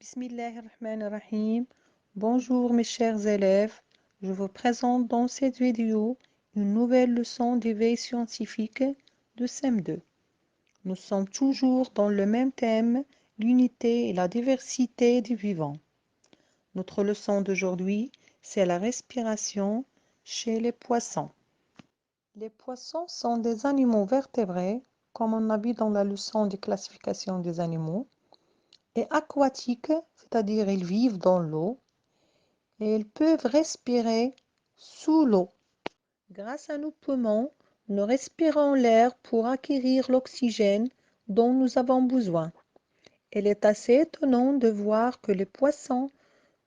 Bismillahirrahmanirrahim. Bonjour mes chers élèves, je vous présente dans cette vidéo une nouvelle leçon d'éveil scientifique de CM2. Nous sommes toujours dans le même thème, l'unité et la diversité du vivant. Notre leçon d'aujourd'hui, c'est la respiration chez les poissons. Les poissons sont des animaux vertébrés, comme on a vu dans la leçon de classification des animaux, et aquatiques, c'est-à-dire ils vivent dans l'eau, et ils peuvent respirer sous l'eau. Grâce à nos poumons, nous respirons l'air pour acquérir l'oxygène dont nous avons besoin. Il est assez étonnant de voir que les poissons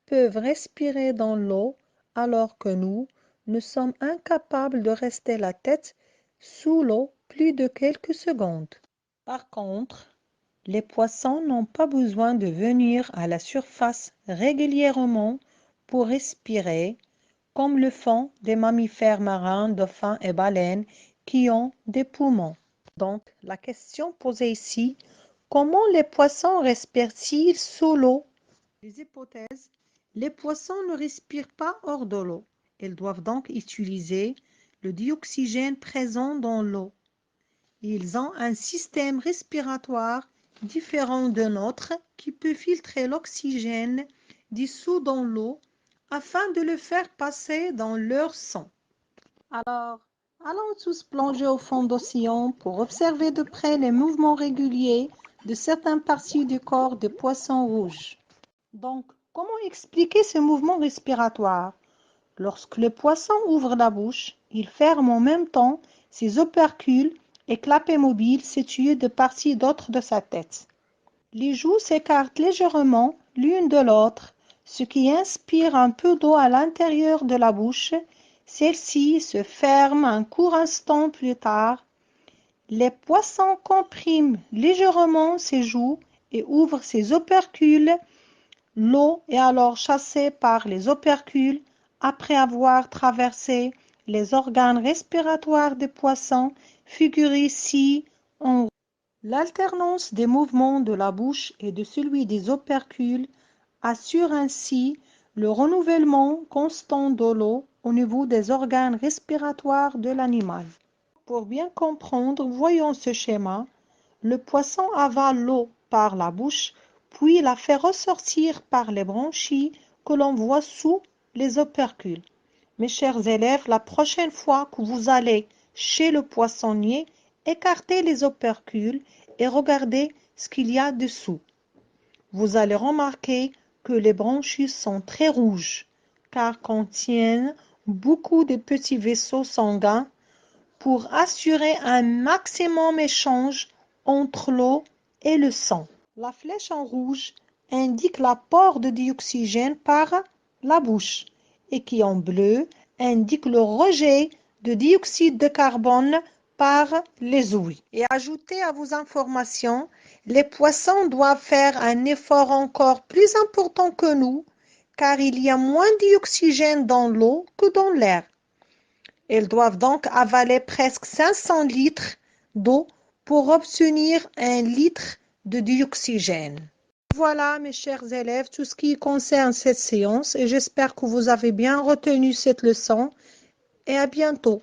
peuvent respirer dans l'eau alors que nous sommes incapables de rester la tête sous l'eau plus de quelques secondes. Par contre, les poissons n'ont pas besoin de venir à la surface régulièrement pour respirer, comme le font des mammifères marins, dauphins et baleines qui ont des poumons. Donc, la question posée ici, comment les poissons respirent-ils sous l'eau? Les hypothèses, les poissons ne respirent pas hors de l'eau. Ils doivent donc utiliser le dioxygène présent dans l'eau. Ils ont un système respiratoire différent de nôtre qui peut filtrer l'oxygène dissous dans l'eau afin de le faire passer dans leur sang. Alors, allons tous plonger au fond d'océan pour observer de près les mouvements réguliers de certaines parties du corps des poissons rouges. Donc, comment expliquer ce mouvement respiratoire? Lorsque le poisson ouvre la bouche, il ferme en même temps ses opercules et clapets mobiles situés de part et d'autre de sa tête. Les joues s'écartent légèrement l'une de l'autre, ce qui inspire un peu d'eau à l'intérieur de la bouche. Celle-ci se ferme un court instant plus tard. Les poissons compriment légèrement ses joues et ouvrent ses opercules. L'eau est alors chassée par les opercules après avoir traversé les organes respiratoires des poissons figurés ici en haut. L'alternance des mouvements de la bouche et de celui des opercules assure ainsi le renouvellement constant de l'eau au niveau des organes respiratoires de l'animal. Pour bien comprendre, voyons ce schéma. Le poisson avale l'eau par la bouche, puis la fait ressortir par les branchies que l'on voit sous les opercules. Mes chers élèves, la prochaine fois que vous allez chez le poissonnier, écartez les opercules et regardez ce qu'il y a dessous. Vous allez remarquer que les branchies sont très rouges, car contiennent beaucoup de petits vaisseaux sanguins pour assurer un maximum échange entre l'eau et le sang. La flèche en rouge indique l'apport de dioxygène par la bouche et qui en bleu indique le rejet de dioxyde de carbone par les ouïes. Et ajoutez à vos informations, les poissons doivent faire un effort encore plus important que nous car il y a moins d'oxygène dans l'eau que dans l'air. Ils doivent donc avaler presque 500 litres d'eau pour obtenir 1 litre de dioxygène. Voilà, mes chers élèves, tout ce qui concerne cette séance et j'espère que vous avez bien retenu cette leçon et à bientôt.